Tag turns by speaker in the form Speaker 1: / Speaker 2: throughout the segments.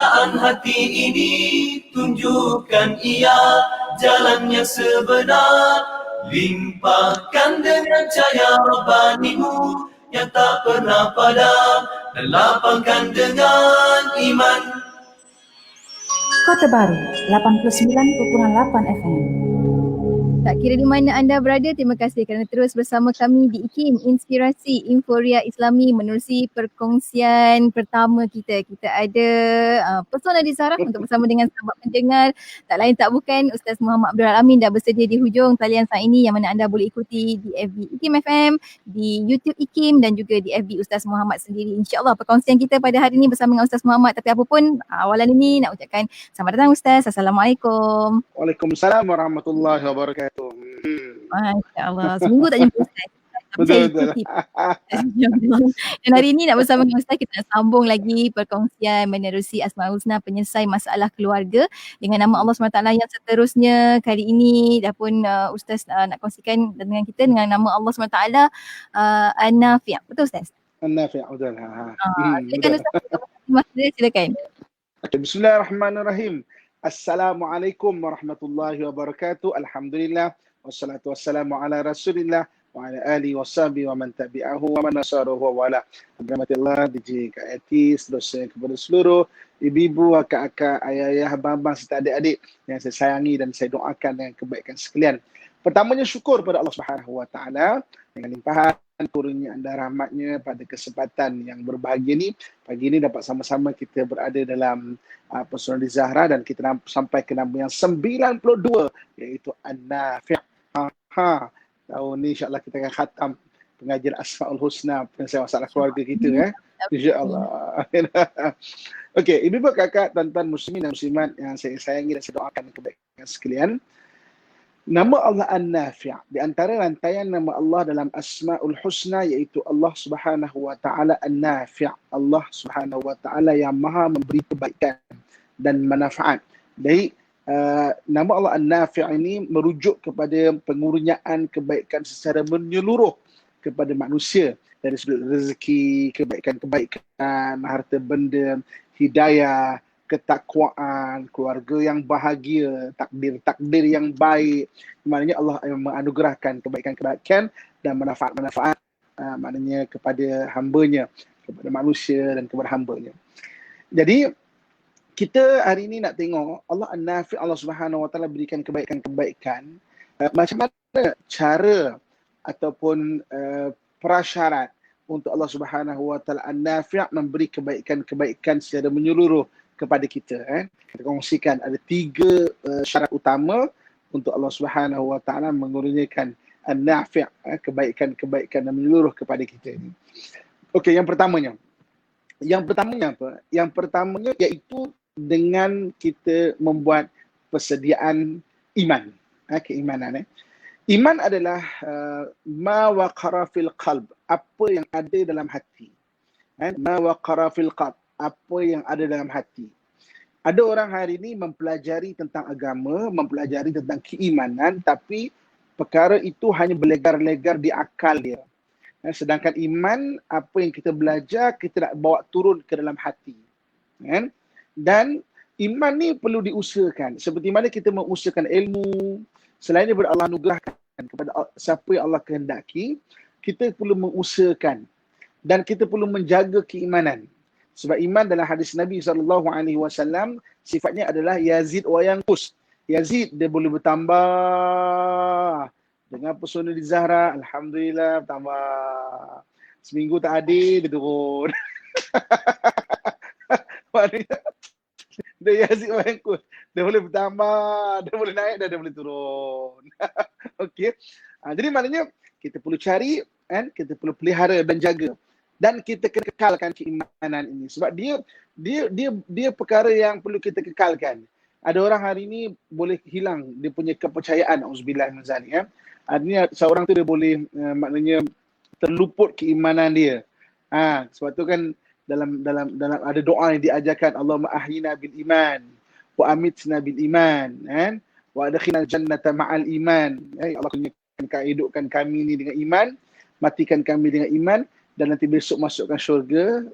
Speaker 1: hati ini, tunjukkan ia jalannya sebenar. Limpahkan dengan cahaya Rabbanimu yang tak pernah padam, dan lapangkan dengan iman.
Speaker 2: Kota Baru 89.8 FM.
Speaker 3: Tak kira di mana anda berada, terima kasih kerana terus bersama kami di IKIM, Inspirasi Inforia Islami, menerusi perkongsian pertama kita. Kita ada Pesona di Saraf untuk bersama dengan sahabat pendengar. Tak lain tak bukan Ustaz Muhammad Abdul Alamin dah bersedia di hujung talian saat ini, yang mana anda boleh ikuti di FB IKIM FM, di YouTube IKIM dan juga di FB Ustaz Muhammad sendiri. InsyaAllah perkongsian kita pada hari ini bersama dengan Ustaz Muhammad. Tapi apapun, awalan ini nak ucapkan selamat datang Ustaz. Assalamualaikum.
Speaker 4: Waalaikumsalam warahmatullahi wabarakatuh.
Speaker 3: Masya Allah, seminggu tak jumpa Ustaz.
Speaker 4: Betul.
Speaker 3: Dan hari ini nak bersama dengan Ustaz, kita nak sambung lagi perkongsian menerusi Asmaul Husna, penyelesai masalah keluarga dengan nama Allah SWT yang seterusnya. Kali ini dah pun Ustaz nak kongsikan dengan kita dengan nama Allah SWT, An-Nafi'. Betul Ustaz?
Speaker 4: An-Nafi', betul.
Speaker 3: Silakan Ustaz, silakan.
Speaker 4: Okay, bismillahirrahmanirrahim. Assalamualaikum warahmatullahi wabarakatuh. Alhamdulillah. Wassalatu wassalamu ala rasulillah wa ala alihi washabihi wa man tabi'ahu wa man nasarahu wa wala. Alhamdulillah, DJ Kak Eti, seterusnya kepada seluruh ibu-ibu, akak-akak, ayah-ayah, abang-abang serta adik-adik yang saya sayangi dan saya doakan dengan kebaikan sekalian. Pertamanya syukur pada Allah Subhanahu wa taala dengan limpahan kurnia dan rahmatnya pada kesempatan yang berbahagia ni. Pagi ini dapat sama-sama kita berada dalam Pesona di Zahra dan kita sampai ke nama yang 92, iaitu An-Nafi'. Tahun ni insyaAllah kita akan khatam pengajian Asmaul Husna, penyelesaian masalah keluarga kita. InsyaAllah. Okey, ibu-ibu, kakak, tuan-tuan muslimin dan muslimat yang saya sayangi dan saya doakan kebaikan sekalian. Nama Allah An-Nafi', di antara rantaian nama Allah dalam Asmaul Husna, iaitu Allah Subhanahu wa taala An-Nafi'. Allah Subhanahu wa taala yang Maha memberi kebaikan dan manfaat. Jadi nama Allah An-Nafi' ini merujuk kepada pengurniaan kebaikan secara menyeluruh kepada manusia, dari sudut rezeki, kebaikan-kebaikan, harta benda, hidayah, ketakwaan, keluarga yang bahagia, takdir-takdir yang baik. Maknanya Allah menganugerahkan kebaikan-kebaikan dan manfaat-manfaat maknanya kepada hamba-Nya, kepada manusia dan kepada hamba-Nya. Jadi kita hari ini nak tengok Allah An-Nafi', Allah Subhanahu wa taala berikan kebaikan-kebaikan. Macam mana cara ataupun prasyarat untuk Allah Subhanahu wa taala An-Nafi' memberi kebaikan-kebaikan secara menyeluruh kepada kita. Kita kongsikan ada 3 syarat utama untuk Allah Subhanahu wa taala mengurniakan An-Nafi', kebaikan-kebaikan yang menyeluruh kepada kita ini. Okey, yang pertamanya apa? Yang pertamanya iaitu dengan kita membuat persediaan iman. Keimanan. Iman adalah ma waqara fil qalb, apa yang ada dalam hati. Ma waqara fil qalb, apa yang ada dalam hati. Ada orang hari ini mempelajari tentang agama, mempelajari tentang keimanan, tapi perkara itu hanya berlegar-legar di akal dia. Sedangkan iman, apa yang kita belajar, kita nak bawa turun ke dalam hati. Dan iman ni perlu diusahakan. Seperti mana kita mengusahakan ilmu, selain daripada Allah anugerahkan kepada siapa yang Allah kehendaki, kita perlu mengusahakan dan kita perlu menjaga keimanan. Sebab iman dalam hadis Nabi SAW sifatnya adalah yazid wa yanqus. Yazid dia boleh bertambah. Dengan Pesona di Zahra, alhamdulillah bertambah. Seminggu tak adil, dia turun. Maknanya dia yazid wa yanqus. Dia boleh bertambah, dia boleh naik dan dia boleh turun. Okey. Jadi maknanya kita perlu cari, kita perlu pelihara dan jaga. Dan kita kena kekalkan keimanan ini. Sebab dia perkara yang perlu kita kekalkan. Ada orang hari ini boleh hilang dia punya kepercayaan, auzubillah min zalik. Artinya seorang tu dia boleh maknanya terluput keimanan dia. Sebab tu kan dalam ada doa yang diajarkan, Allahumma ahyina bil iman wa amitna bil iman, wa adkhilna jannata ma'al iman. Allah hidupkan kami ni dengan iman, matikan kami dengan iman, dan nanti besok masukkan syurga,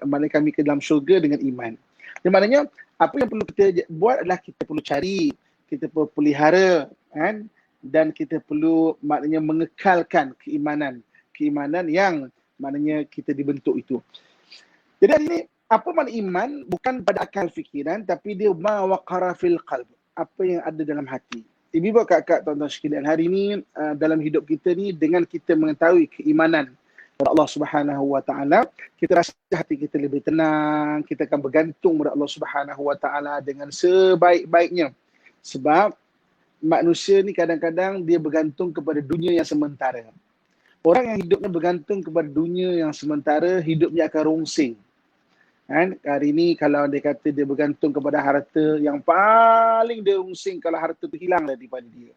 Speaker 4: mana kami ke dalam syurga dengan iman. Yang maknanya apa yang perlu kita buat adalah kita perlu cari, kita perlu pelihara, kan? Dan kita perlu maknanya mengekalkan keimanan yang maknanya kita dibentuk itu. Jadi hari ini apa makna iman? Bukan pada akal fikiran, tapi dia ma waqara fil qalb, apa yang ada dalam hati. Ibu kakak tuan-tuan sekalian, hari ini dalam hidup kita ni, dengan kita mengetahui keimanan kepada Allah Subhanahu wa taala, kita rasa hati kita lebih tenang, kita akan bergantung kepada Allah Subhanahu wa taala dengan sebaik-baiknya. Sebab manusia ni kadang-kadang dia bergantung kepada dunia yang sementara. Orang yang hidupnya bergantung kepada dunia yang sementara, hidupnya akan rungsing. Kan? Hari ini kalau dia kata dia bergantung kepada harta, yang paling dia rungsing kalau harta tu hilang daripada dia.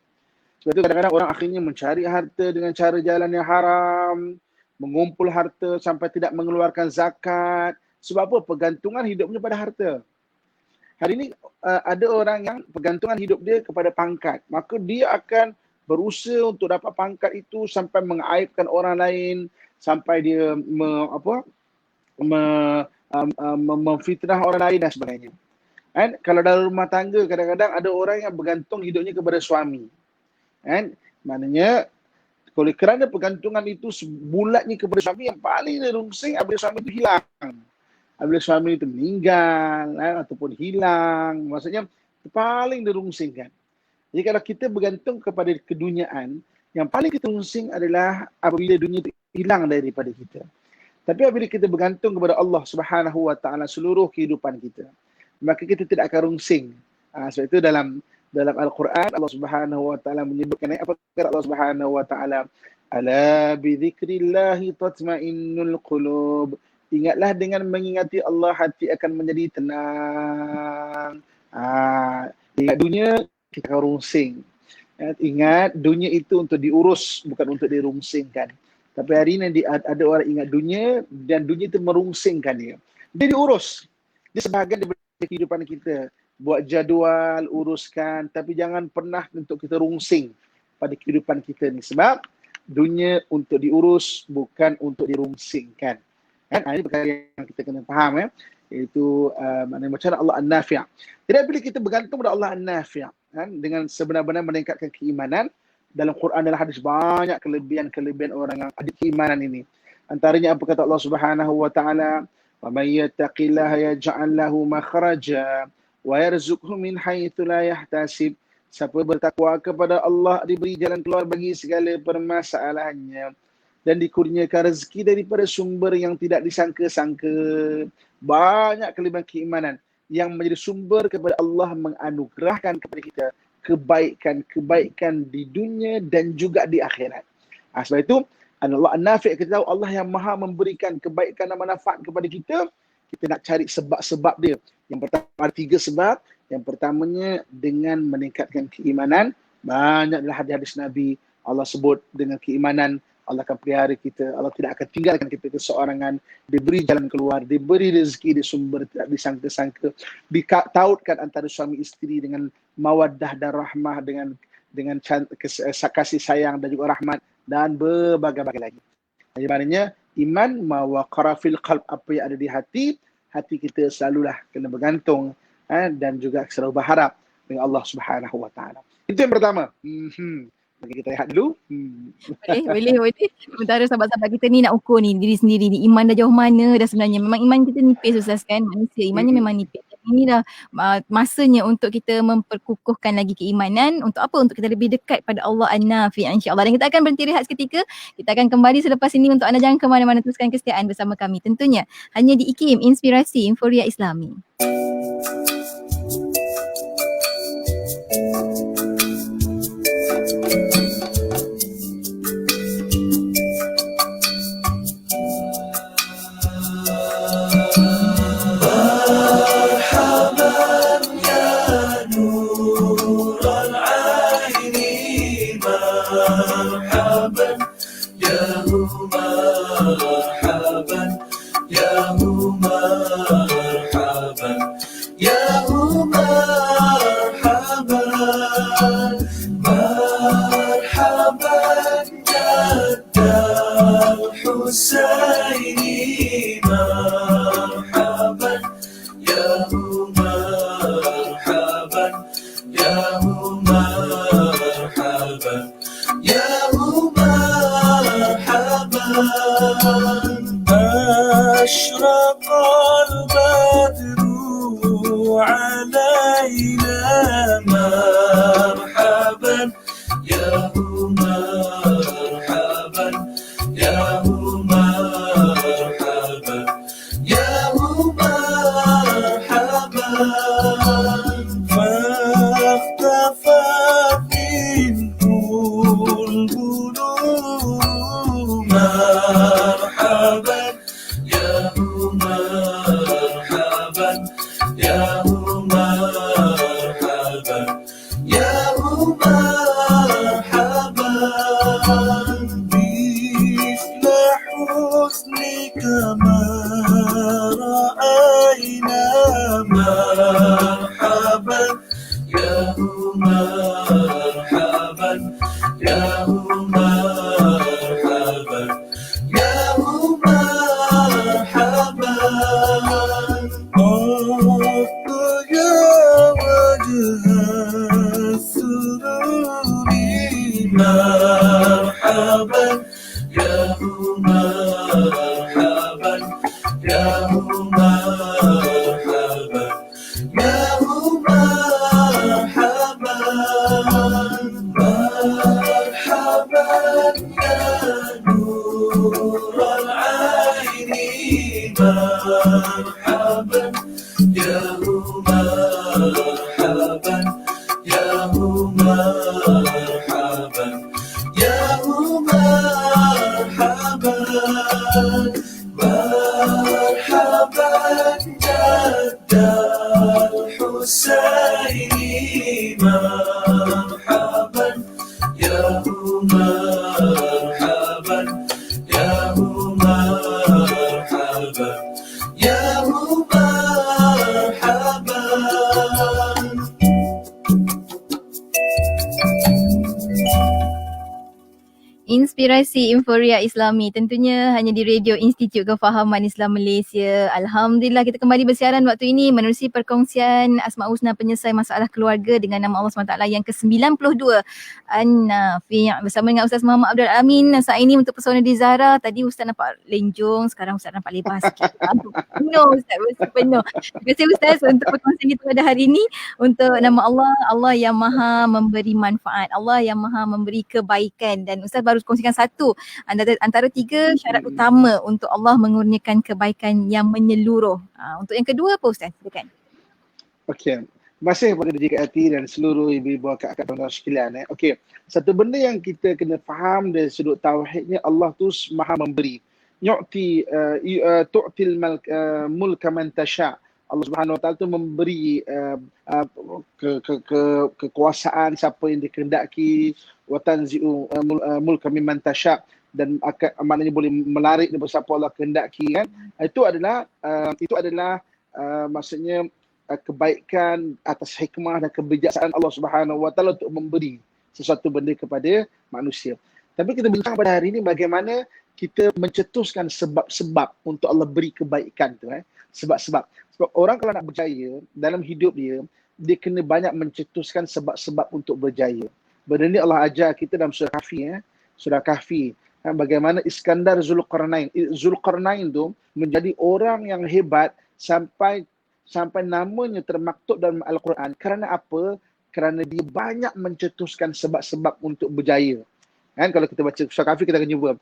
Speaker 4: Sebab tu kadang-kadang orang akhirnya mencari harta dengan cara jalan yang haram, mengumpul harta sampai tidak mengeluarkan zakat. Sebab apa? Pergantungan hidupnya pada harta. Hari ini ada orang yang pergantungan hidup dia kepada pangkat. Maka dia akan berusaha untuk dapat pangkat itu sampai mengaibkan orang lain, sampai dia memfitnah orang lain dan sebagainya. Kan? Kalau dalam rumah tangga kadang-kadang ada orang yang bergantung hidupnya kepada suami. Kan? Maknanya kalau kerana pergantungan itu bulatnya kepada suami, yang paling rungsing apabila suami itu hilang. Apabila suami itu meninggal ataupun hilang, maksudnya paling dirungsingkan. Jadi kalau kita bergantung kepada keduniaan, yang paling kita rungsing adalah apabila dunia itu hilang daripada kita. Tapi apabila kita bergantung kepada Allah Subhanahu wa taala seluruh kehidupan kita, maka kita tidak akan rungsing. Sebab itu dalam Al-Quran Allah Subhanahu wa taala menyebutkan apa kata Allah Subhanahu wa taala, ala bi dzikrillahi tatma'innul qulub. Ingatlah dengan mengingati Allah hati akan menjadi tenang. Ingat dunia kita akan rungsing. Ingat dunia itu untuk diurus, bukan untuk dirungsingkan. Tapi hari ini ada orang ingat dunia dan dunia itu merungsingkan dia. Dia diurus. Dia sebahagian daripada kehidupan kita. Buat jadual, uruskan. Tapi jangan pernah untuk kita rungsing pada kehidupan kita ni. Sebab dunia untuk diurus, bukan untuk dirungsingkan. Kan? Ini perkara yang kita kena faham. Iaitu maknanya macam Allah An-Nafi'. Jadi bila kita bergantung pada Allah An-Nafi', kan? Dengan sebenar-benar meningkatkan keimanan, dalam Quran dan hadis banyak kelebihan orang yang ada keimanan ini. Antaranya apa kata Allah Subhanahu wa taala, "Wa may yattaqillaha yaj'al lahu makhraja wa yarzuqhu min haitsu la yahtasib." Siapa bertakwa kepada Allah diberi jalan keluar bagi segala permasalahannya dan dikurniakan rezeki daripada sumber yang tidak disangka-sangka. Banyak kelebihan keimanan yang menjadi sumber kepada Allah menganugerahkan kepada kita kebaikan di dunia dan juga di akhirat. Sebab itu Allah An-Nafi', kita tahu Allah yang maha memberikan kebaikan dan manfaat kepada kita. Kita nak cari sebab-sebab dia. Yang pertama ada 3 sebab. Yang pertamanya dengan meningkatkan keimanan. Banyak adalah hadis-hadis Nabi Allah sebut dengan keimanan Allah akan pelihara kita, Allah tidak akan tinggalkan kita keseorangan, diberi jalan keluar, diberi rezeki di sumber tidak disangka-sangka, ditautkan antara suami isteri dengan mawaddah dan rahmah, dengan kasih sayang dan juga rahmat dan berbagai-bagai lagi. Jadi maknanya iman ma waqara fil qalb, apa yang ada di hati kita selalulah kena bergantung dan juga selalu berharap dengan Allah Subhanahu wa taala. Itu yang pertama. Bagi kita lihat dulu.
Speaker 3: Boleh. Sementara sahabat-sahabat kita ni nak ukur ni diri sendiri ni, iman dah jauh mana dah sebenarnya. Memang iman kita nipis Ustaz kan, manusia imannya memang nipis. Ini dah masanya untuk kita memperkukuhkan lagi keimanan. Untuk apa? Untuk kita lebih dekat pada Allah An-Nafi' insya-Allah. Dan kita akan berhenti rehat seketika. Kita akan kembali selepas ini. Untuk anda jangan ke mana-mana, teruskan kesetiaan bersama kami tentunya hanya di IKIM, Inspirasi Inforia Islami.
Speaker 1: Husaini marhaban ya علينا مرحبا يا مرحبا يا مرحبا يا مرحبا فاختفت منه القلوب مرحبا يا مرحبا يا مرحبا يا مرحبا مثل حسنك ما رأينا مرحبا يا مرحبا يا مرحبا يا مرحبا يا وجه السرور مرحبا يا مرحبا يا مرحبا يا مرحبا مرحبا يا نور العين مرحبا يا مرحبا يا مرحبا يا مرحبا مرحبا جد الحسين مرحبا يا مرحبا يا مرحبا يا مرحبا.
Speaker 3: Inspirasi Inforia Islami tentunya hanya di Radio Institut Kefahaman Islam Malaysia. Alhamdulillah kita kembali bersiaran waktu ini menerusi perkongsian Asma' Husna penyelesai masalah keluarga dengan nama Allah SWT yang ke-92 An-Nafi' bersama dengan Ustaz Muhammad Abdul Amin. Saat ini untuk pesona di Zahra, tadi Ustaz nampak lenjong, sekarang Ustaz nampak lebar sikit. Penuh Ustaz, penuh. Terima kasih Ustaz untuk perkongsian kita pada hari ini. Untuk nama Allah, Allah yang maha memberi manfaat, Allah yang maha memberi kebaikan, dan Ustaz baru kongsikan satu antara tiga syarat utama untuk Allah mengurniakan kebaikan yang menyeluruh. Untuk yang kedua apa Ustaz? Silakan.
Speaker 4: Okey. Terima kasih kepada JKT dan seluruh ibu-ibu akak-akak tuan-tuan sekalian. Okey. Satu benda yang kita kena faham dari sudut tauhidnya, Allah tu maha memberi. Tu'til mulka man tasha. Allah Subhanahu Wa Taala tu memberi kekuasaan siapa yang dikehendaki, wa tanzi'u mulka mimman tasha, dan maknanya boleh menarik daripada siapa Allah kehendaki kan. Itu adalah maksudnya kebaikan atas hikmah dan kebijaksanaan Allah Subhanahu Wa Taala untuk memberi sesuatu benda kepada manusia. Tapi kita bincang pada hari ini bagaimana kita mencetuskan sebab-sebab untuk Allah beri kebaikan tu sebab-sebab. Sebab orang kalau nak berjaya dalam hidup dia kena banyak mencetuskan sebab-sebab untuk berjaya. Benda ni Allah ajar kita dalam surah Kahfi. Surah Kahfi. Bagaimana Iskandar Zulqarnain tu menjadi orang yang hebat sampai namanya termaktub dalam Al-Quran. Kerana apa? Kerana dia banyak mencetuskan sebab-sebab untuk berjaya. Kan kalau kita baca surah Kahfi kita akan jumpa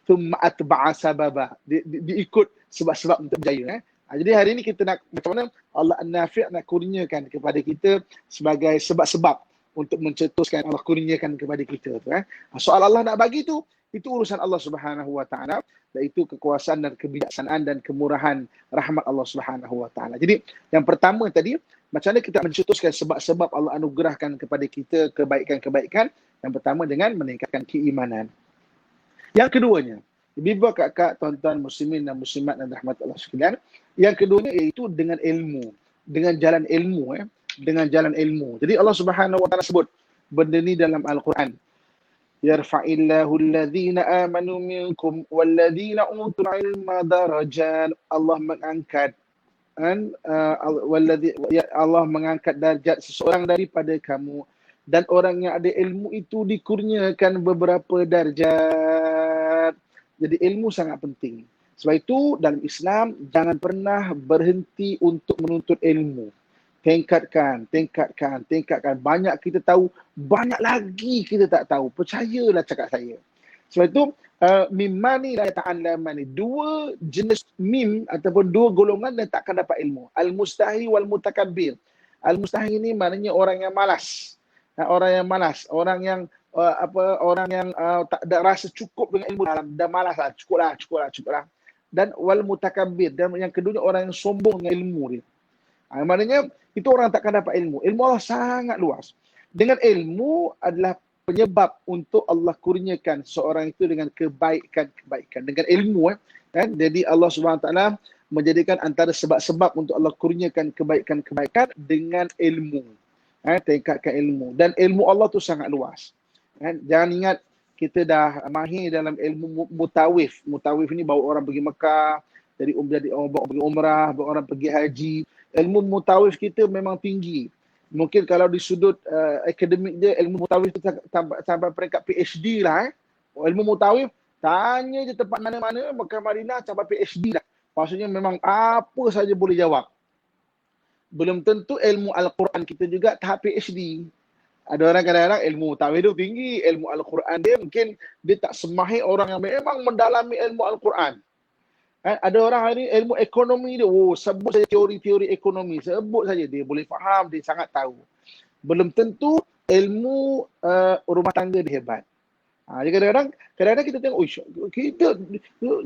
Speaker 4: thumma atba'a sababa. Dia ikut sebab-sebab untuk berjaya. Jadi hari ini kita nak macam mana Allah An-Nafi' nak kurniakan kepada kita sebagai sebab-sebab untuk mencetuskan Allah kurniakan kepada kita tu. Soal Allah nak bagi tu, itu urusan Allah Subhanahu Wa Taala, iaitu kekuasaan dan kebijaksanaan dan kemurahan rahmat Allah Subhanahu Wa Taala. Jadi yang pertama tadi, macam mana kita mencetuskan sebab-sebab Allah anugerahkan kepada kita kebaikan-kebaikan. Yang pertama dengan meningkatkan keimanan. Yang keduanya, ibu-ibu, kakak, tuan-tuan muslimin dan muslimat dan rahmat Allah sekalian, yang keduanya iaitu dengan ilmu, dengan jalan ilmu. Dengan jalan ilmu. Jadi Allah Subhanahu Wa Taala sebut benda ni dalam Al-Quran. Yarfa'illahu alladhina amanu minkum walladhina utul ilma darajat. Allah mengangkat Allah mengangkat darjat seseorang daripada kamu, dan orang yang ada ilmu itu dikurniakan beberapa darjat. Jadi ilmu sangat penting. Sebab itu dalam Islam jangan pernah berhenti untuk menuntut ilmu. Tingkatkan. Banyak kita tahu, banyak lagi kita tak tahu. Percayalah cakap saya. Sebab itu, mimma ni la ta'allaman ni. Dua jenis mim ataupun dua golongan yang takkan dapat ilmu. Al-mustahi wal mutakabbir. Al-mustahi ni maknanya orang yang malas. Orang yang tak ada rasa cukup dengan ilmu dalam, dah malas lah, cukuplah. Dan wal mutakabbir, dan yang keduanya orang yang sombong dengan ilmu dia. Maknanya itu orang takkan dapat ilmu. Ilmu Allah sangat luas. Dengan ilmu adalah penyebab untuk Allah kurniakan seorang itu dengan kebaikan. Dengan ilmu kan. Jadi Allah SWT menjadikan antara sebab-sebab untuk Allah kurniakan kebaikan dengan ilmu. Tingkatkan ilmu. Dan ilmu Allah tu sangat luas. Jangan ingat kita dah mahir dalam ilmu mutawif. Mutawif ni bawa orang pergi Mekah, jadi bawa pergi umrah, bawa orang pergi haji. Ilmu mutawif kita memang tinggi. Mungkin kalau di sudut akademik dia, ilmu mutawif tu sampai peringkat PhD lah. Ilmu mutawif, tanya je tempat mana-mana, Mekah Madinah sampai PhD dah. Maksudnya memang apa saja boleh jawab. Belum tentu ilmu Al-Quran kita juga tahap PhD. Ada orang kadang-kadang ilmu mutawif tu tinggi, ilmu Al-Quran dia mungkin dia tak semahir orang yang memang mendalami ilmu Al-Quran. Ada orang hari ilmu ekonomi dia, sebut saja teori-teori ekonomi, sebut saja dia boleh faham, dia sangat tahu. Belum tentu ilmu rumah tangga dia hebat. Jadi kadang-kadang kita tengok,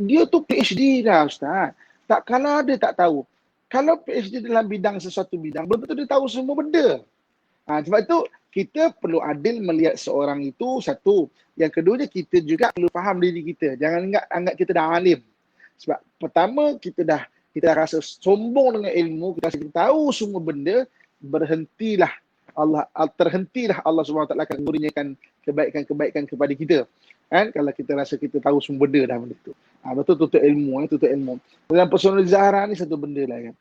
Speaker 4: dia tu PhD dah Ustaz. Tak kalah dia tak tahu. Kalau PhD dalam bidang sesuatu bidang, belum tentu dia tahu semua benda. Sebab itu kita perlu adil melihat seorang itu, satu. Yang keduanya kita juga perlu faham diri kita. Jangan anggap kita dah alim. Sebab pertama kita dah rasa sombong dengan ilmu, kita rasa kita tahu semua benda, terhentilah Allah SWT akan kurniakan kebaikan kepada kita. Kalau kita rasa kita tahu semua benda dah benda tu. Betul tutup ilmu. Dalam personal Zahra ni satu benda lah kan.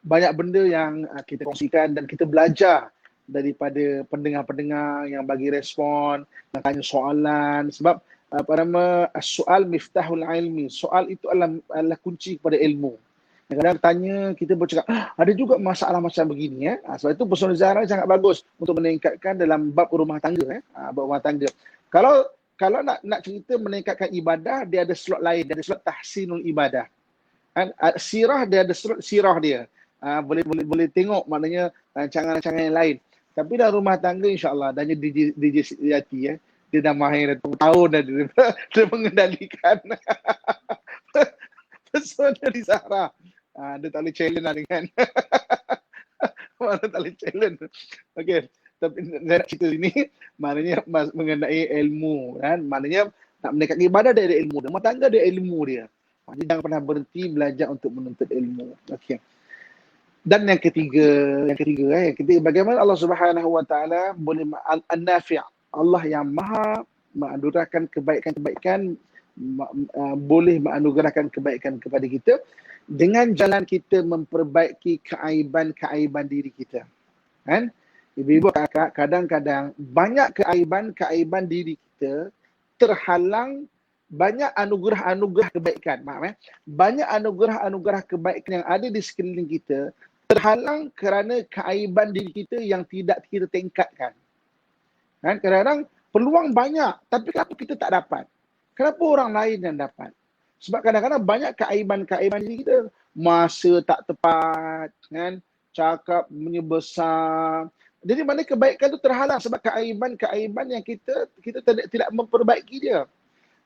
Speaker 4: Banyak benda yang kita kongsikan dan kita belajar daripada pendengar-pendengar yang bagi respon, yang tanya soalan. Sebab soal miftahul ilmi. Soal itu adalah kunci kepada ilmu. Kadang-kadang tanya, kita bercakap, ada juga masalah macam begini. Sebab itu personal Zahra sangat bagus untuk meningkatkan dalam bab rumah tangga. Bab rumah tangga. Kalau nak cerita meningkatkan ibadah, dia ada slot lain. Dia ada slot tahsinul ibadah. Sirah, dia ada slot sirah dia. Boleh tengok maknanya rancangan-rancangan yang lain. Tapi dalam rumah tangga insya-Allah, adanya DJ Siti, dia dah mahir dah tahun dah dia mengendalikan personal Zahra. Dia tak boleh challenge lah dengan mana tak boleh challenge. Okey, tapi saya nak cerita sini maknanya mengenai ilmu kan. Maknanya nak meningkatkan ibadah dia ada ilmu, rumah tangga ada ilmu dia. Jadi jangan pernah berhenti belajar untuk menuntut ilmu. Okey. Dan yang ketiga, bagaimana Allah Subhanahu Wa Taala boleh an-nafi', Allah yang maha menganugerahkan kebaikan, boleh menganugerahkan kebaikan kepada kita dengan jalan kita memperbaiki keaiban diri kita. Kan? Ibu-ibu kakak, kadang-kadang banyak keaiban diri kita terhalang banyak anugerah kebaikan. Banyak anugerah kebaikan yang ada di sekeliling kita terhalang kerana keaiban diri kita yang tidak kita tingkatkan. Kan? Kadang-kadang peluang banyak, tapi kenapa kita tak dapat? Kenapa orang lain yang dapat? Sebab kadang-kadang banyak keaiban diri kita. Masa tak tepat, kan? Cakap besar. Jadi mana kebaikan tu terhalang sebab keaiban yang kita tidak memperbaiki dia.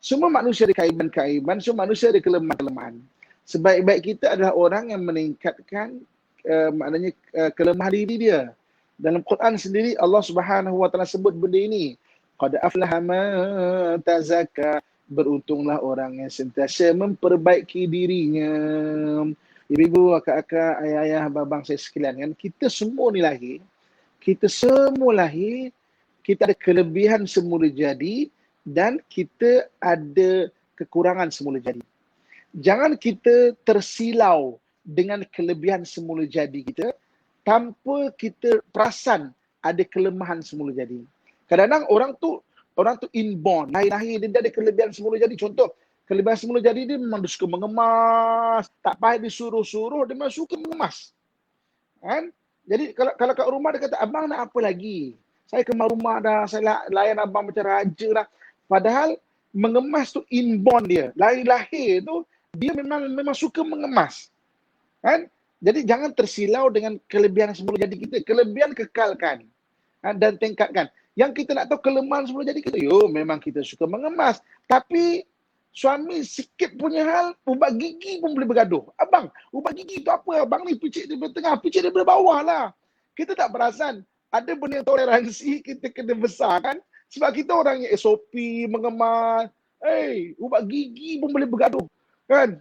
Speaker 4: Semua manusia ada keaiban, semua manusia ada kelemahan. Sebaik-baik kita adalah orang yang meningkatkan kelemahan diri dia. Dalam Quran sendiri Allah Subhanahu Wa Taala sebut benda ini. Qad aflaha man tazakka. Beruntunglah orang yang sentiasa memperbaiki dirinya. Ibu-ibu, kakak-kakak, ayah-ayah, abang saya sekalian, kan kita semua lahir, kita ada kelebihan semula jadi dan kita ada kekurangan semula jadi. Jangan kita tersilau dengan kelebihan semula jadi kita tanpa kita perasan ada kelemahan semula jadi. Kadang-kadang orang tu inborn, lahir dia ada kelebihan semula jadi. Contoh, kelebihan semula jadi dia memang dia suka mengemas, tak payah disuruh-suruh, dia memang suka mengemas. Kan? Jadi kalau kat rumah dia kata, abang nak apa lagi? Saya kemas rumah dah, saya layan abang macam raja dah. Padahal mengemas tu inborn dia. Lahir tu dia memang suka mengemas. Kan? Jadi jangan tersilau dengan kelebihan semula jadi kita. Kelebihan kekalkan dan tingkatkan. Yang kita nak tahu kelemahan semula jadi kita. Memang kita suka mengemas. Tapi suami sikit punya hal, ubat gigi pun boleh bergaduh. Abang, ubat gigi tu apa? Abang ni picit daripada tengah, picit daripada bawah lah. Kita tak perasan. Ada benda yang toleransi kita kena besar kan. Sebab kita orang yang SOP, mengemas. Ubat gigi pun boleh bergaduh. Kan?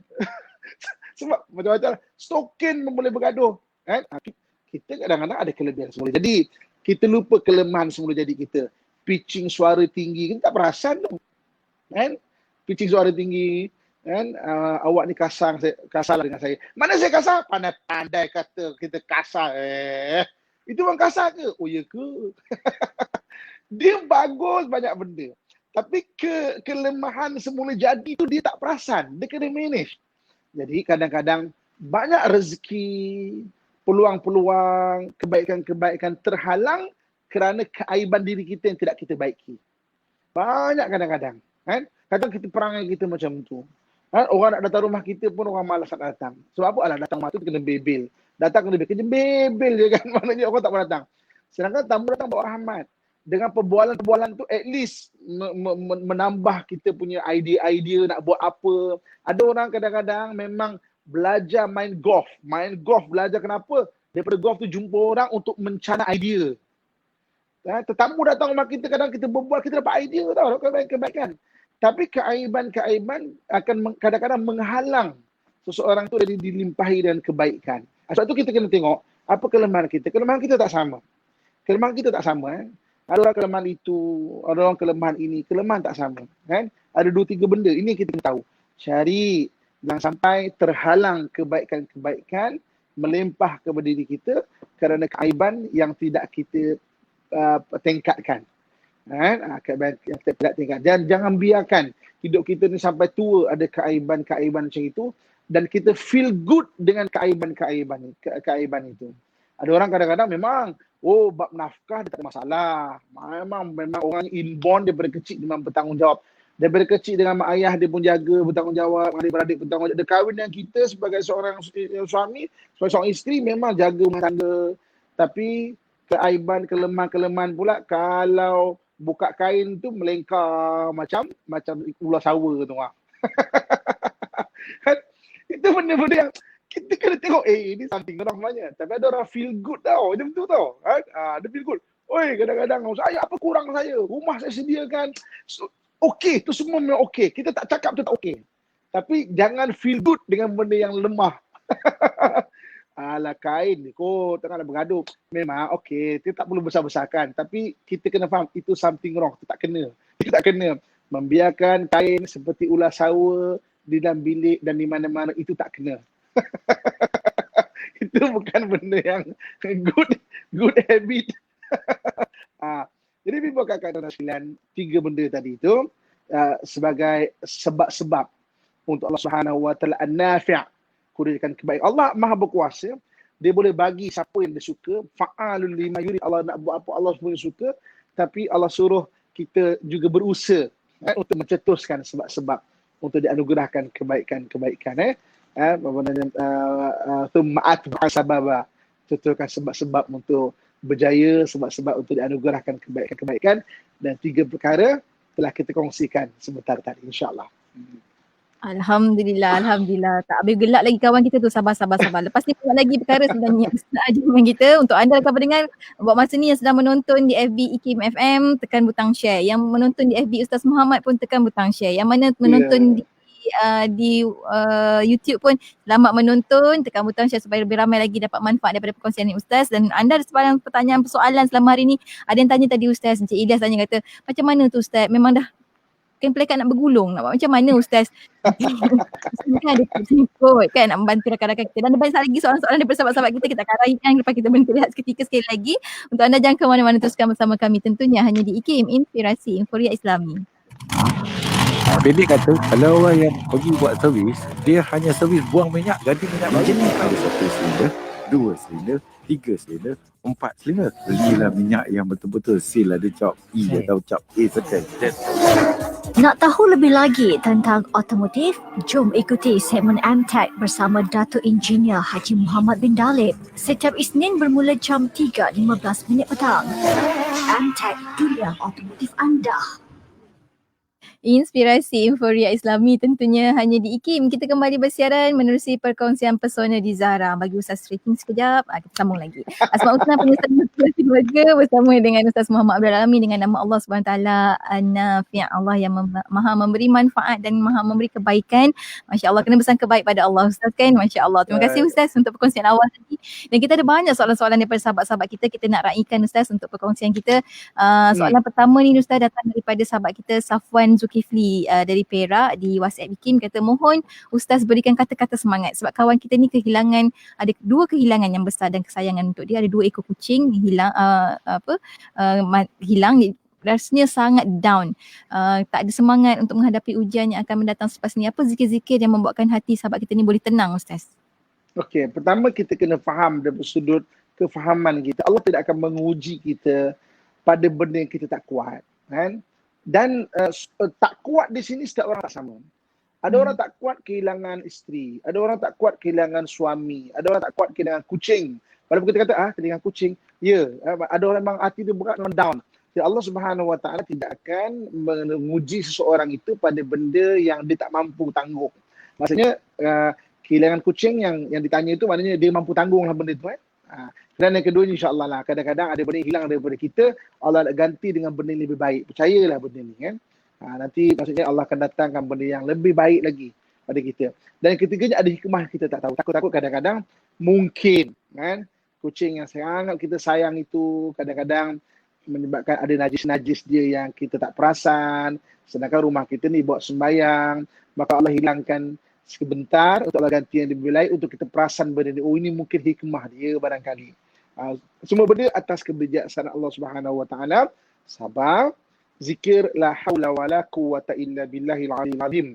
Speaker 4: Sebab macam-macam stokin pun boleh bergaduh. Kan? Kita kadang-kadang ada kelebihan semula. Jadi, kita lupa kelemahan semula jadi kita. Pitching suara tinggi, kita tak perasan tu. Kan? Pitching suara tinggi. Kan? Awak ni kasar lah dengan saya. Mana saya kasar? Pandai-pandai kata kita kasar. Itu orang kasar ke? Oh ya ke? Dia bagus banyak benda. Tapi kelemahan semula jadi tu dia tak perasan. Dia kena manage. Jadi kadang-kadang banyak rezeki, peluang-peluang, kebaikan-kebaikan terhalang kerana keaiban diri kita yang tidak kita baiki. Banyak kadang-kadang. Kan? Kadang kita perangai kita macam tu. Kan? Orang nak datang rumah kita pun orang malas nak datang. Sebab apa? Alah datang rumah tu kena bebel. Datang kena bebel je kan. Maknanya orang tak mau datang. Sedangkan tamu datang bawa rahmat. Dengan perbualan-perbualan tu at least menambah kita punya idea-idea nak buat apa. Ada orang kadang-kadang memang belajar main golf. Main golf belajar kenapa? Daripada golf tu jumpa orang untuk mencana idea. Tetamu datang rumah kita, kadang kita berbual, kita dapat idea tau, kebaikan. Tapi keaiban-keaiban akan kadang-kadang menghalang seseorang tu dari dilimpahi dengan kebaikan. Sebab tu kita kena tengok apa kelemahan kita. Kelemahan kita tak sama. Ada orang kelemahan itu, ada orang kelemahan ini, kelemahan tak sama. Kan? Ada 2-3 benda, ini yang kita tahu. Cari, jangan sampai terhalang kebaikan-kebaikan melimpah kepada diri kita kerana keaiban yang tidak kita tingkatkan. Keaiban yang kita tidak tingkatkan. Dan jangan biarkan hidup kita ni sampai tua ada keaiban-keaiban macam itu dan kita feel good dengan keaiban itu. Ada orang kadang-kadang memang bab nafkah dia tak ada masalah. Memang orang inborn daripada kecil memang bertanggungjawab. Daripada kecil dengan mak ayah dia pun jaga, bertanggungjawab, adik-beradik bertanggungjawab. Dia kahwin dengan kita sebagai seorang suami, sebagai seorang isteri memang jaga rumah tangga. Tapi keaiban, kelemahan pula kalau buka kain tu melengkar macam ular sawa tu. Itu benda-benda yang kita kena tengok, ini something wrong sebenarnya. Tapi ada orang feel good tau. Dia betul tau. Dia feel good. Kadang-kadang saya apa kurang saya? Rumah saya sediakan. Okey, tu semua memang okey. Kita tak cakap tu tak okey. Tapi jangan feel good dengan benda yang lemah. Alah kain ni kot, tengahlah bergaduh. Memang okey, kita tak perlu besar-besarkan. Tapi kita kena faham, itu something wrong. Kita tak kena membiarkan kain seperti ular sawa di dalam bilik dan di mana-mana. Itu tak kena. Itu bukan benda yang good habit. Jadi Ibu kakak dan sekalian, 3 benda tadi itu sebagai sebab-sebab untuk Allah Subhanahu Wa Taala an-nafi', kurniakan kebaikan. Allah Maha berkuasa, dia boleh bagi siapa yang dia suka, fa'alul lima yurid. Allah nak buat apa Allah pun suka, tapi Allah suruh kita juga berusaha untuk mencetuskan sebab-sebab untuk dianugerahkan kebaikan-kebaikan. Thumma sababa, cetuskan sebab-sebab untuk berjaya, sebab-sebab untuk dianugerahkan kebaikan-kebaikan, dan 3 perkara telah kita kongsikan sebentar tadi, insya-Allah.
Speaker 3: Alhamdulillah. Tak habis gelak lagi kawan kita tu. Sabar. Lepas ni buat lagi perkara sebenarnya Ustaz ajarkan kita. Untuk anda rakan pendengar, buat masa ni yang sedang menonton di FB IKIM FM, tekan butang share. Yang menonton di FB Ustaz Muhammad pun tekan butang share. Yang mana menonton di YouTube pun, selamat menonton, tekan butang share supaya lebih ramai lagi dapat manfaat daripada perkongsian ni Ustaz. Dan anda ada sebarang pertanyaan, persoalan selama hari ni, ada yang tanya tadi Ustaz, Encik Ilyas tanya kata, macam mana tu Ustaz, memang dah kain pelikat nak bergulung, nak buat macam mana Ustaz? Kan ada ikut kan, nak membantu rakan-rakan kita. Dan ada banyak lagi soalan-soalan daripada sahabat-sahabat kita akan raihkan lepas kita berhenti lihat seketika sekali lagi. Untuk anda jangan ke mana-mana, teruskan bersama kami tentunya hanya di IKIM, Inspirasi Inforia Islami.
Speaker 5: Pendek kata, kalau orang yang pergi buat servis, dia hanya servis buang minyak, ganti minyak baru.
Speaker 6: Ada satu sehingga
Speaker 5: 2 silinder, 3 silinder, 4 silinder. Belilah minyak yang betul-betul seal ada cap E atau cap A sekali.
Speaker 6: Nak tahu lebih lagi tentang otomotif? Jom ikuti segmen MTech bersama Datuk Engineer Haji Muhammad bin Dalib setiap Isnin bermula jam 3.15 petang. MTech, dunia otomotif anda.
Speaker 3: Inspirasi Inforia Islami tentunya hanya di IKIM. Kita kembali bersiaran menerusi perkongsian pesona di Zahra. Bagi Ustaz stretching sekejap, kita sambung lagi. Asma Husna penyelesaian motivasi keluarga bersama dengan Ustaz Muhammad Abdul Alamin dengan nama Allah SWT An-Nafi' Allah yang maha memberi manfaat dan maha memberi kebaikan. Masya Allah, kena bersangka baik pada Allah Ustaz kan? Masya Allah. Terima kasih Ustaz untuk perkongsian awal tadi. Dan kita ada banyak soalan-soalan daripada sahabat-sahabat kita. Kita nak raikan Ustaz untuk perkongsian kita. Soalan pertama ni Ustaz datang daripada sahabat kita Safwan Zulkifli dari Perak di WhatsApp IKIM, kata mohon Ustaz berikan kata-kata semangat sebab kawan kita ni kehilangan, ada 2 kehilangan yang besar dan kesayangan untuk dia. Ada 2 ekor kucing hilang hilang, rasanya sangat down, tak ada semangat untuk menghadapi ujian yang akan mendatang selepas ni. Apa zikir-zikir yang membuatkan hati sahabat kita ni boleh tenang Ustaz?
Speaker 4: Okey, pertama kita kena faham dari sudut kefahaman kita. Allah tidak akan menguji kita pada benda yang kita tak kuat, kan? Dan tak kuat di sini setiap orang tak sama. Ada orang tak kuat kehilangan isteri, ada orang tak kuat kehilangan suami, ada orang tak kuat kehilangan kucing. Walaupun kita kata kehilangan kucing, ada orang memang hati dia berat, memang down. Jadi Allah Subhanahu Wa Taala tidak akan menguji seseorang itu pada benda yang dia tak mampu tanggung. Maksudnya kehilangan kucing yang ditanya itu maknanya dia mampu tanggung lah benda itu, kan? Dan yang kedua insya-Allah lah, kadang-kadang ada benda yang hilang daripada kita, Allah nak ganti dengan benda yang lebih baik. Percayalah benda ni, kan? Nanti maksudnya Allah akan datangkan benda yang lebih baik lagi pada kita. Dan yang ketiganya ada hikmah kita tak tahu. Takut-takut kadang-kadang mungkin, kan, kucing yang sangat kita sayang itu kadang-kadang menyebabkan ada najis-najis dia yang kita tak perasan, sedangkan rumah kita ni buat sembahyang, maka Allah hilangkan sebentar untuk Allah ganti yang lebih baik untuk kita perasan benda ni. Oh, ini mungkin hikmah dia barangkali. Semua benda atas kebijaksanaan Allah Subhanahu Wa Taala. Sabar, zikir la haula wala quwwata illa billahil aliyil azim.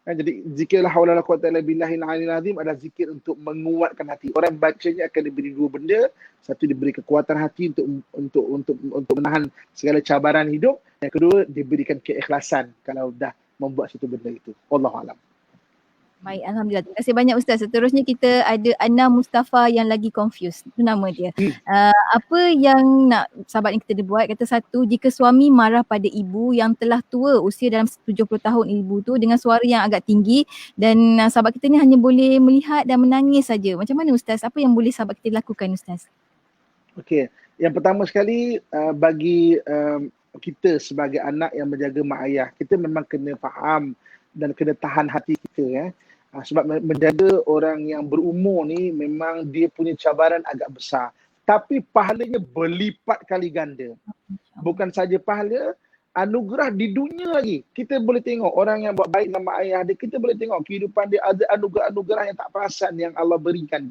Speaker 4: Jadi zikir la haula wala quwwata illa billahil aliyil azim adalah zikir untuk menguatkan hati. Orang bacanya akan diberi 2 benda. Satu, diberi kekuatan hati untuk menahan segala cabaran hidup. Yang kedua, diberikan keikhlasan kalau dah membuat satu benda itu. Wallahu a'lam.
Speaker 3: Baik, Alhamdulillah. Terima kasih banyak Ustaz. Seterusnya kita ada Ana Mustafa yang lagi confused. Itu nama dia. Apa yang nak sahabat yang kita ada buat? Kata satu, jika suami marah pada ibu yang telah tua, usia dalam 70 tahun ibu tu dengan suara yang agak tinggi dan sahabat kita ni hanya boleh melihat dan menangis saja. Macam mana Ustaz? Apa yang boleh sahabat kita lakukan Ustaz?
Speaker 4: Okey, yang pertama sekali bagi kita sebagai anak yang menjaga mak ayah, kita memang kena faham dan kena tahan hati kita, ya. Sebab menjaga orang yang berumur ni memang dia punya cabaran agak besar. Tapi pahalanya berlipat kali ganda. Bukan saja pahala, anugerah di dunia lagi. Kita boleh tengok orang yang buat baik dengan mak ayah dia, kita boleh tengok kehidupan dia ada anugerah-anugerah yang tak perasan yang Allah berikan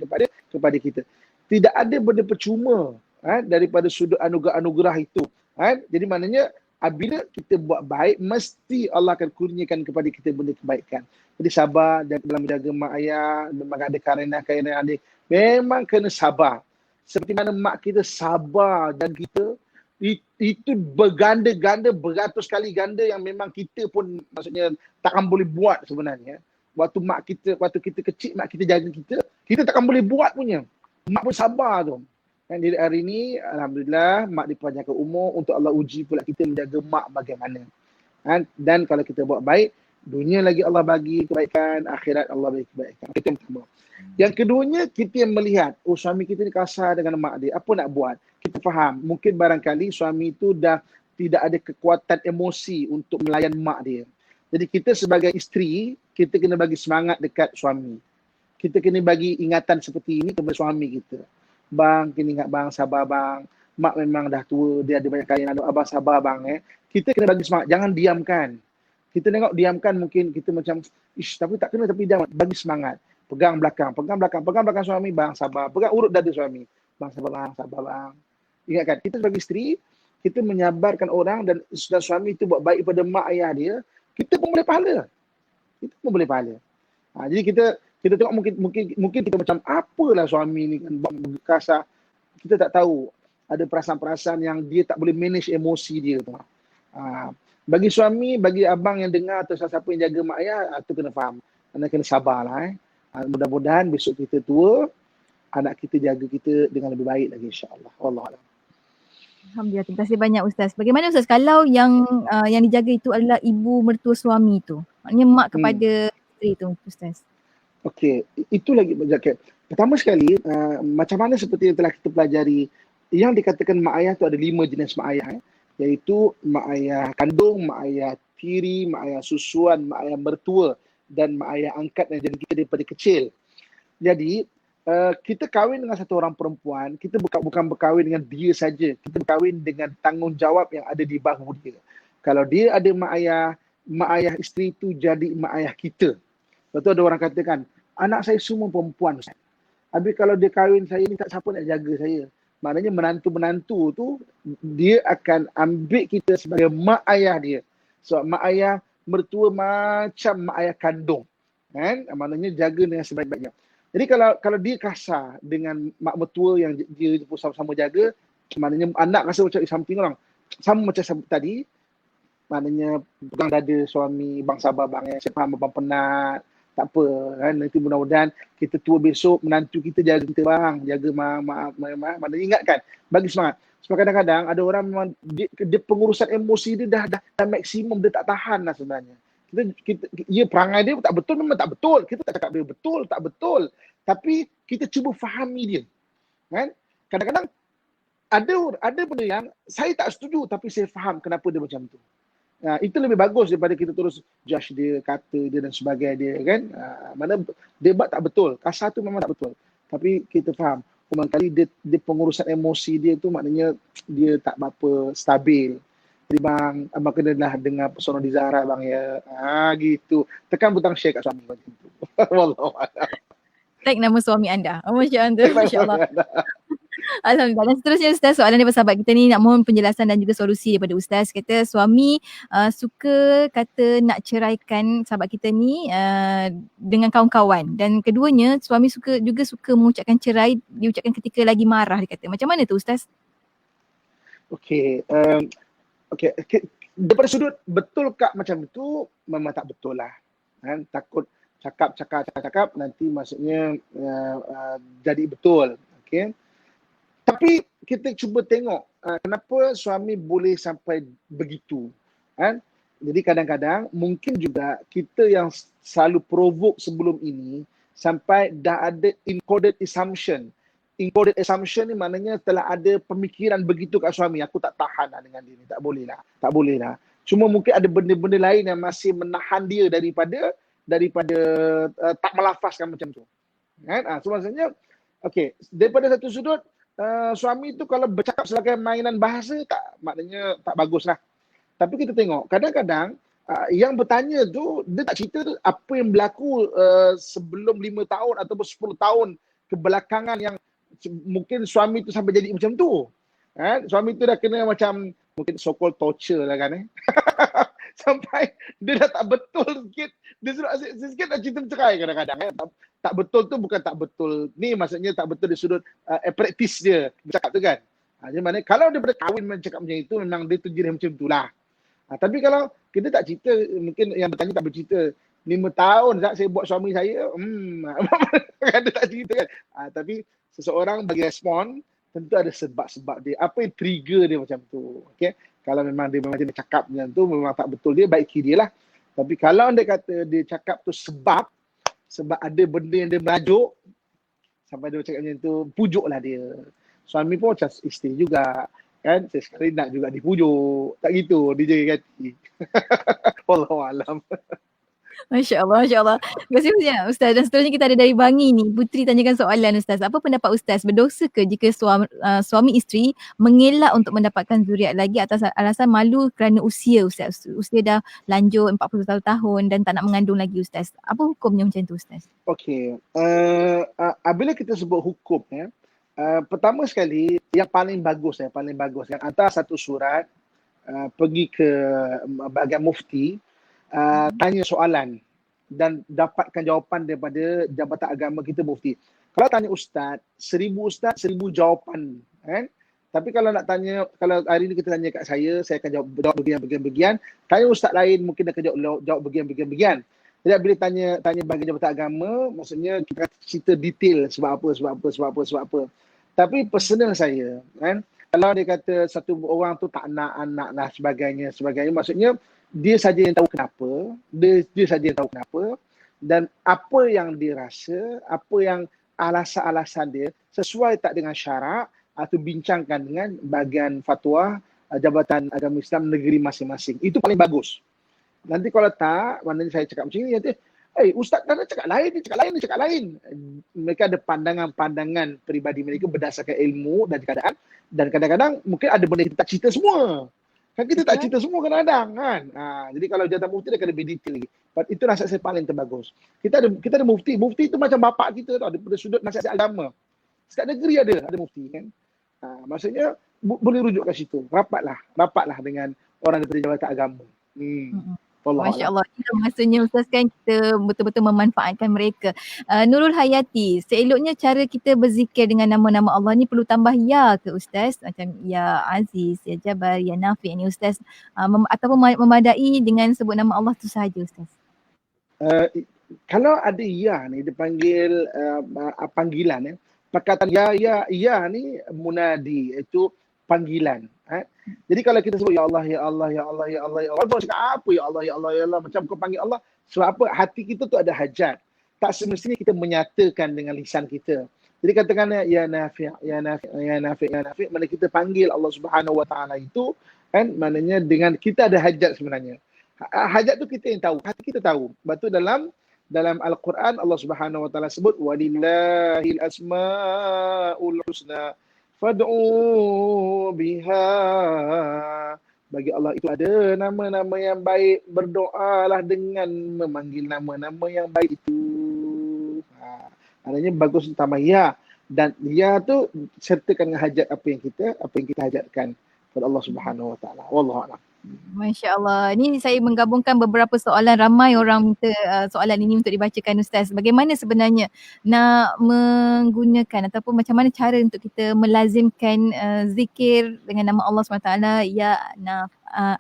Speaker 4: kepada kita. Tidak ada benda percuma daripada sudut anugerah-anugerah itu. Jadi maknanya bila kita buat baik, mesti Allah akan kurniakan kepada kita benda kebaikan. Jadi sabar dalam menjaga mak ayah, memang ada karenah adik. Memang kena sabar. Seperti mana mak kita sabar dan kita, itu berganda-ganda, beratus kali ganda yang memang kita pun maksudnya takkan boleh buat sebenarnya. Waktu kita kecil, mak kita jaga kita takkan boleh buat punya. Mak pun sabar tu. Dan di hari ini, Alhamdulillah, mak dipanjangkan umur untuk Allah uji pula kita menjaga mak bagaimana. Dan kalau kita buat baik, dunia lagi Allah bagi kebaikan, akhirat Allah bagi kebaikan. Itu yang pertama. Yang keduanya, kita yang melihat, suami kita ni kasar dengan mak dia, apa nak buat? Kita faham, mungkin barangkali suami itu dah tidak ada kekuatan emosi untuk melayan mak dia. Jadi kita sebagai isteri, kita kena bagi semangat dekat suami. Kita kena bagi ingatan seperti ini kepada suami kita. Bang, kena ingat bang, sabar bang. Mak memang dah tua, dia ada banyak kain, abang sabar bang. Kita kena bagi semangat, jangan diamkan. Kita tengok diamkan mungkin kita macam, tapi tak kena, tapi diam, bagi semangat. Pegang belakang suami, bang sabar. Pegang urut dada suami, bang sabar bang. Ingatkan, kita sebagai isteri, kita menyabarkan orang dan suami itu buat baik pada mak ayah dia, kita pun boleh pahala. Jadi Kita tengok mungkin kita macam apalah suami ni kan kasar. Kita tak tahu ada perasaan-perasaan yang dia tak boleh manage emosi dia tu. Bagi suami, bagi abang yang dengar atau siapa yang jaga mak ayah, tu kena faham. Anda kena sabarlah. Mudah-mudahan besok kita tua, anak kita jaga kita dengan lebih baik lagi, insya-Allah. Wallahualam.
Speaker 3: Alhamdulillah, terima kasih banyak Ustaz. Bagaimana Ustaz kalau yang dijaga itu adalah ibu mertua suami tu? Maknanya mak kepada isteri tu Ustaz.
Speaker 4: Okey, itu lagi okay. Pertama sekali, macam mana seperti yang telah kita pelajari, yang dikatakan mak ayah tu ada 5 jenis mak ayah. Iaitu mak ayah kandung, mak ayah tiri, mak ayah susuan, mak ayah mertua dan mak ayah angkat yang jadi kita daripada kecil. Jadi, kita kahwin dengan satu orang perempuan, kita bukan berkahwin dengan dia saja, kita berkahwin dengan tanggungjawab yang ada di bahu dia. Kalau dia ada mak ayah isteri tu jadi mak ayah kita. Betul ada orang katakan, anak saya semua perempuan Ustaz. Habis kalau dia kahwin saya ni tak siapa nak jaga saya. Maknanya menantu-menantu tu dia akan ambil kita sebagai mak ayah dia. So mak ayah mertua macam mak ayah kandung. Kan? Maknanya jaga dengan sebaik-baiknya. Jadi kalau dia kasar dengan mak mertua yang dia pun sama-sama jaga, maknanya anak rasa macam something wrong. Sama macam tadi, maknanya pegang dada suami, bang sabar bang, saya faham abang penat, tak apa kan, nanti mudah-mudahan kita tua besok menantu kita jaga kita bang, jaga maknanya ingatkan, bagi semangat. Sebab kadang-kadang ada orang memang dia pengurusan emosi dia dah maksimum, dia tak tahan lah sebenarnya. Ia perangai dia tak betul, memang tak betul. Kita tak cakap dia betul, tak betul. Tapi kita cuba fahami dia. Kan? Kadang-kadang ada benda yang saya tak setuju tapi saya faham kenapa dia macam tu. Itu lebih bagus daripada kita terus judge dia, kata dia dan sebagainya dia kan. Mana dia buat tak betul. Kasar tu memang tak betul. Tapi kita faham. Kali dia pengurusan emosi dia tu maknanya dia tak berapa stabil. Jadi bang, abang kenalah dengar pesona di Zahra bang ya. Gitu. Tekan butang share kat suami macam tu. Wallahualam.
Speaker 3: Tag nama suami anda. Masya-Allah. Alhamdulillah. Dan seterusnya Ustaz, soalan daripada sahabat kita ni nak mohon penjelasan dan juga solusi daripada Ustaz. Kata suami suka kata nak ceraikan sahabat kita ni dengan kawan-kawan. Dan keduanya suami suka mengucapkan cerai, diucapkan ketika lagi marah dia kata. Macam mana tu Ustaz?
Speaker 4: Okey. Daripada sudut betul kak macam itu, memang tak betul lah. Kan? Takut cakap nanti maksudnya jadi betul. Okey. Tapi kita cuba tengok kenapa suami boleh sampai begitu. Kan? Jadi kadang-kadang mungkin juga kita yang selalu provoke sebelum ini sampai dah ada encoded assumption. Encoded assumption ni maknanya telah ada pemikiran begitu kat suami. Aku tak tahan lah dengan dia ni. Tak boleh lah. Cuma mungkin ada benda-benda lain yang masih menahan dia daripada tak melafazkan macam tu. Kan? So maksudnya, okay, daripada satu sudut, suami tu kalau bercakap sebagai mainan bahasa maknanya tak bagus lah. Tapi kita tengok kadang-kadang yang bertanya tu dia tak cerita tu apa yang berlaku sebelum 5 tahun ataupun 10 tahun kebelakangan yang mungkin suami tu sampai jadi macam tu. Suami tu dah kena macam mungkin so-called torture lah kan. Sampai dia dah tak betul sikit. Dia suruh sikit nak cerita bercerai kadang-kadang. Tak betul tu bukan tak betul. Ni maksudnya tak betul di sudut praktis dia bercakap tu kan. Jadi maknanya kalau dia pada kahwin bercakap macam itu, memang dia tu jenis macam itulah. Tapi kalau kita tak cerita, mungkin yang bertanya tak bercerita. 5 tahun saya buat suami saya, dia tak cerita kan. Tapi seseorang bagi respon, tentu ada sebab-sebab dia. Apa yang trigger dia macam tu. Okay? Kalau memang dia cakap macam tu, memang tak betul dia, baiki dia lah. Tapi kalau dia kata dia cakap tu sebab ada benda yang dia merajuk, sampai dia cakap macam tu, pujuklah dia. Suami pun macam isteri juga. Kan? Sekali nak juga dipujuk. Tak gitu, dia jaga hati. Wallahualam.
Speaker 3: Masya Allah. Terima kasih banyak Ustaz. Dan seterusnya kita ada dari Bangi ni. Putri tanyakan soalan Ustaz. Apa pendapat Ustaz? Berdosa ke jika suami isteri mengelak untuk mendapatkan zuriat lagi atas alasan malu kerana usia Ustaz? Usia dah lanjut 41 tahun dan tak nak mengandung lagi Ustaz. Apa hukumnya macam tu Ustaz?
Speaker 4: Okey. Apabila kita sebut hukum ya, pertama sekali yang paling bagus yang hantar satu surat pergi ke bahagian mufti, tanya soalan dan dapatkan jawapan daripada jabatan agama kita mufti. Kalau tanya ustaz, 1000 jawapan, kan? Tapi kalau nak tanya, kalau hari ni kita tanya kat saya akan jawab bagian-bagian. Tanya ustaz lain mungkin akan jawab bagian-bagian. Jadi bila tanya bagi jabatan agama, maksudnya kita cerita detail sebab apa. Tapi personal saya, kan, kalau dia kata satu orang tu tak nak anak lah sebagainya, maksudnya dia saja yang tahu kenapa, dia saja yang tahu kenapa, dan apa yang dia rasa, apa yang alasan-alasan dia sesuai tak dengan syarak, atau bincangkan dengan bahagian fatwa Jabatan Agama Islam negeri masing-masing. Itu paling bagus. Nanti kalau tak, maknanya saya cakap macam ni, nanti, ustaz dah cakap lain, dia cakap lain. Mereka ada pandangan peribadi mereka berdasarkan ilmu dan keadaan, dan kadang-kadang mungkin ada benda kita tak cerita semua. Kan kita tak cerita semua kadang-kadang, kan. Jadi kalau jabatan mufti dia akan lebih detail lagi. Itu nasihat saya paling terbagus. Kita ada mufti itu macam bapak kita tau, daripada sudut nasihat agama. Setiap negeri ada mufti, kan. Maksudnya boleh rujuk kat situ. Rapatlah dengan orang daripada jabatan agama.
Speaker 3: Masya Allah. Itu maksudnya Ustaz kan kita betul-betul memanfaatkan mereka. Nurul Hayati, seeloknya cara kita berzikir dengan nama-nama Allah ni perlu tambah ya ke Ustaz? Macam ya Aziz, ya Jabar, ya Nafi ni Ustaz. Ataupun memadai dengan sebut nama Allah tu sahaja Ustaz?
Speaker 4: Kalau ada ya ni dipanggil panggilan, perkataan ya ni munadi, itu panggilan. Jadi kalau kita sebut ya Allah, ya Allah, ya Allah, ya Allah, ya Allah, kau cakap apa ya Allah, ya Allah, ya Allah, macam kau panggil Allah, sebab apa? Hati kita tu ada hajat. Tak semestinya kita menyatakan dengan lisan kita. Jadi katakan ya Nafi', ya Nafi', ya Nafi', ya Nafi', mana kita panggil Allah Subhanahu Wa Taala itu, kan, maknanya dengan kita ada hajat sebenarnya. Hajat tu kita yang tahu, hati kita tahu. Sebab tu dalam Al-Quran Allah Subhanahu Wa Taala sebut walillahil asmaul husna fad'u biha. Bagi Allah itu ada nama-nama yang baik, berdoalah dengan memanggil nama-nama yang baik itu. Maknanya bagus tambah ya, dan ya tu sertakan dengan hajat apa yang kita hajatkan kepada Allah Subhanahu Wa Taala. Wallahu a'lam.
Speaker 3: Masya Allah. Ni saya menggabungkan beberapa soalan, ramai orang minta soalan ini untuk dibacakan Ustaz. Bagaimana sebenarnya nak menggunakan ataupun macam mana cara untuk kita melazimkan zikir dengan nama Allah SWT ya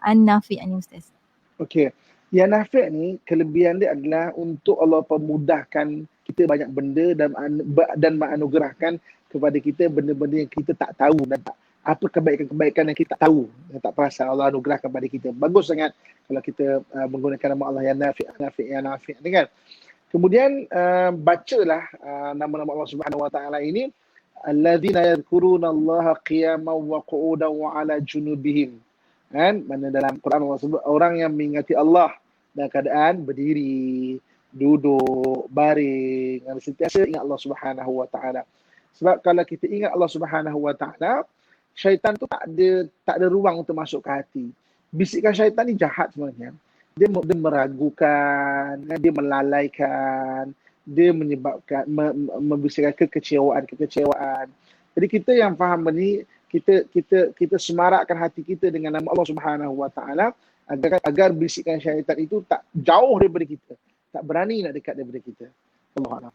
Speaker 3: An-Nafi' ni Ustaz?
Speaker 4: Okey. Ya Nafi' ni kelebihan dia adalah untuk Allah pemudahkan kita banyak benda dan menganugerahkan kepada kita benda-benda yang kita tak tahu dan apa kebaikan-kebaikan yang kita tak tahu, yang tak perasan Allah anugerahkan kepada kita. Bagus sangat kalau kita menggunakan nama Allah ya Nafi', kan. Kemudian bacalah nama-nama Allah Subhanahu Wa Taala ini, alladzina yadhkuruna Allah qiyaman wa qu'udan wa 'ala junubihim. Kan, mana dalam Quran Allah sebut orang yang mengingati Allah dalam keadaan berdiri, duduk, baring, dan sentiasa ingat Allah Subhanahu Wa Taala. Sebab kalau kita ingat Allah Subhanahu Wa Taala, syaitan tu tak ada ruang untuk masuk ke hati. Bisikan syaitan ni jahat sebenarnya. Dia meragukan, dia melalaikan, dia menyebabkan membisikkan kekecewaan. Jadi kita yang faham ni, kita semarakkan hati kita dengan nama Allah Subhanahu Wa Taala agar bisikan syaitan itu tak jauh daripada kita, tak berani nak dekat daripada kita. Allah a'lam.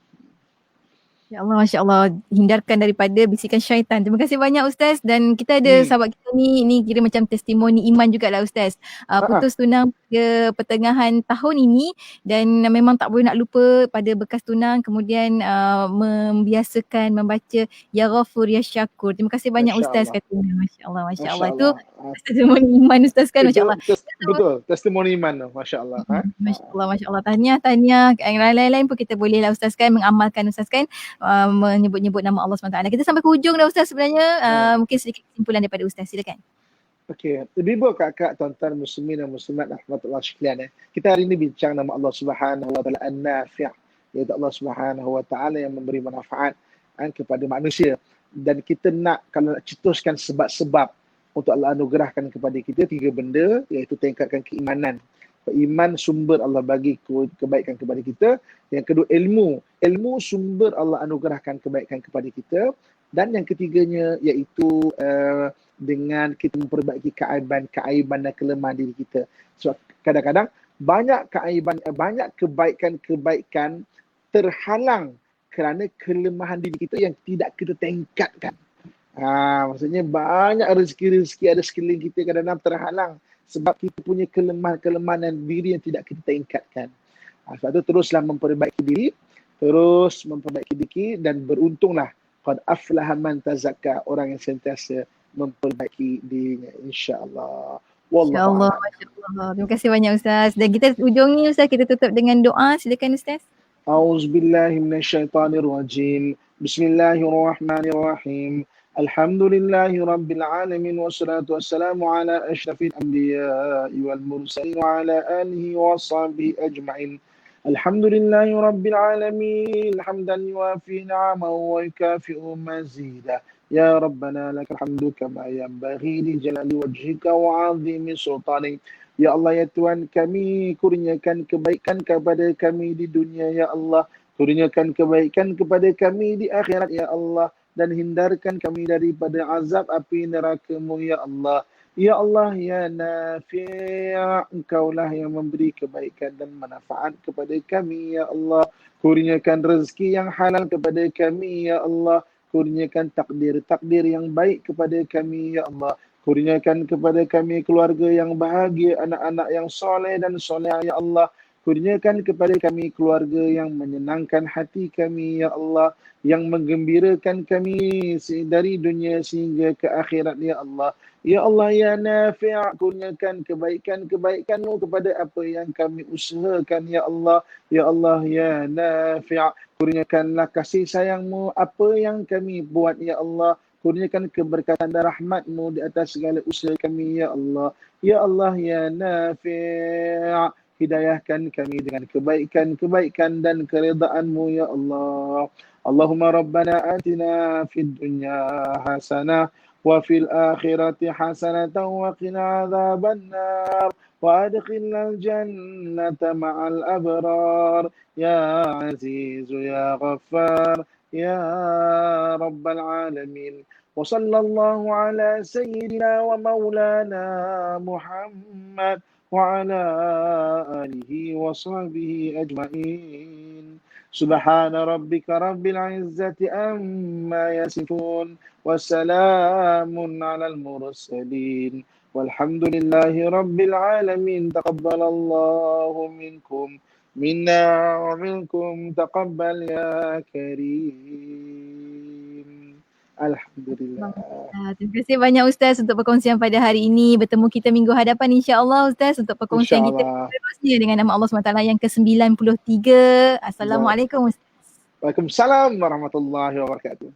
Speaker 3: Ya Allah, Masya Allah, hindarkan daripada bisikan syaitan. Terima kasih banyak Ustaz. Dan kita ada sahabat kita ni kira macam testimoni iman jugalah Ustaz. Putus tunang pada pertengahan tahun ini dan memang tak boleh nak lupa pada bekas tunang, kemudian membiasakan membaca Ya Ghafur Ya Syakur. Terima kasih banyak Ustaz katanya. Masya Allah. Itu testimoni iman Ustaz kan, Masya Allah.
Speaker 4: Betul, testimoni iman, Masya Allah.
Speaker 3: Masya Allah. Tahniah. Yang lain-lain pun kita boleh lah Ustaz kan, mengamalkan Ustaz kan, menyebut-nyebut nama Allah SWT. Kita sampai ke hujung dah Ustaz sebenarnya. Mungkin sedikit kesimpulan daripada Ustaz, silakan.
Speaker 4: Okey, ibu kakak, tuan-tuan muslimin dan muslimat rahmatullah sekalian. Kita hari ini bincang nama Allah Subhanahu Wa Taala An-Nafi', iaitu Allah Subhanahu Wa Taala yang memberi manfaat kepada manusia. Dan kita kalau nak cetuskan sebab-sebab untuk Allah anugerahkan kepada kita 3 benda, iaitu tingkatkan keimanan. Iman sumber Allah bagi kebaikan kepada kita. Yang kedua ilmu sumber Allah anugerahkan kebaikan kepada kita. Dan yang ketiganya iaitu dengan kita memperbaiki keaiban dan kelemahan diri kita. Sebab kadang-kadang banyak keaiban, banyak kebaikan-kebaikan terhalang kerana kelemahan diri kita yang tidak kita tingkatkan. Maksudnya banyak rezeki-rezeki ada sekeliling kita kadang-kadang terhalang sebab kita punya kelemahan diri yang tidak kita tingkatkan. Sebab tu teruslah memperbaiki diri, terus memperbaiki diri dan beruntunglah qad aflaha man tazakka, orang yang sentiasa memperbaiki dirinya, insya-Allah. Wallahu
Speaker 3: InsyaAllah,
Speaker 4: a'lam.
Speaker 3: masya-Allah. Terima kasih banyak Ustaz. Dan kita ujung ni Ustaz, kita tutup dengan doa. Silakan Ustaz.
Speaker 4: أعوذ بالله من الشيطان الرجيم بسم الله الرحمن الرحيم الحمد لله رب العالمين والصلاة والسلام على أشرف الأنبياء والمرسلين وعلى آله وصحبه أجمعين الحمد لله رب العالمين حمدا يوافي نعمه ويكافئ مزيدا يا ربنا لك الحمد كما ينبغي لجلال وجهك وعظيم سلطانك. Ya Allah, ya Tuhan kami, kurniakan kebaikan kepada kami di dunia, ya Allah. Kurniakan kebaikan kepada kami di akhirat, ya Allah. Dan hindarkan kami daripada azab api neraka-Mu, ya Allah. Ya Allah, ya Nafi', Engkaulah yang memberi kebaikan dan manfaat kepada kami, ya Allah. Kurniakan rezeki yang halal kepada kami, ya Allah. Kurniakan takdir yang baik kepada kami, ya Allah. Kurniakan kepada kami keluarga yang bahagia, anak-anak yang soleh dan solehah, ya Allah. Kurniakan kepada kami keluarga yang menyenangkan hati kami, ya Allah. Yang menggembirakan kami dari dunia sehingga ke akhirat, ya Allah. Ya Allah, ya Nafi', kurniakan kebaikan-kebaikan-Mu kepada apa yang kami usahakan, ya Allah. Ya Allah, ya Nafi', kurniakanlah kasih sayang-Mu apa yang kami buat, ya Allah. Kurniakan keberkatan dan rahmat-Mu di atas segala usaha kami, ya Allah. Ya Allah, ya Nafi', hidayahkan kami dengan kebaikan-kebaikan dan keredaan-Mu, ya Allah. Allahumma rabbana atina fid dunya hasanah wa fil akhirati hasanatan wa qina adzaban nar wa adkhilnal jannata ma'al abrar ya azizu ya ghaffar ya rabbal alamin. وصلى الله على سيدنا ومولانا محمد وعلى آله وصحبه أجمعين. سبحان ربك رب العزة عما يصفون وسلام على المرسلين والحمد لله رب العالمين. تقبل الله منكم منا ومنكم تقبل يا كريم. Alhamdulillah.
Speaker 3: Terima kasih banyak Ustaz untuk perkongsian pada hari ini. Bertemu kita minggu hadapan insya-Allah Ustaz untuk perkongsian kita seterusnya dengan nama Allah SWT yang ke-93. Assalamualaikum Ustaz.
Speaker 4: Waalaikumsalam warahmatullahi wabarakatuh.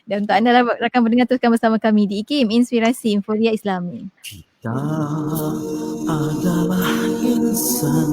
Speaker 3: Dan untuk anda rakan pendengar, teruskan bersama kami di IKIM Inspirasi Inforia Islami.
Speaker 1: Kita adalah insan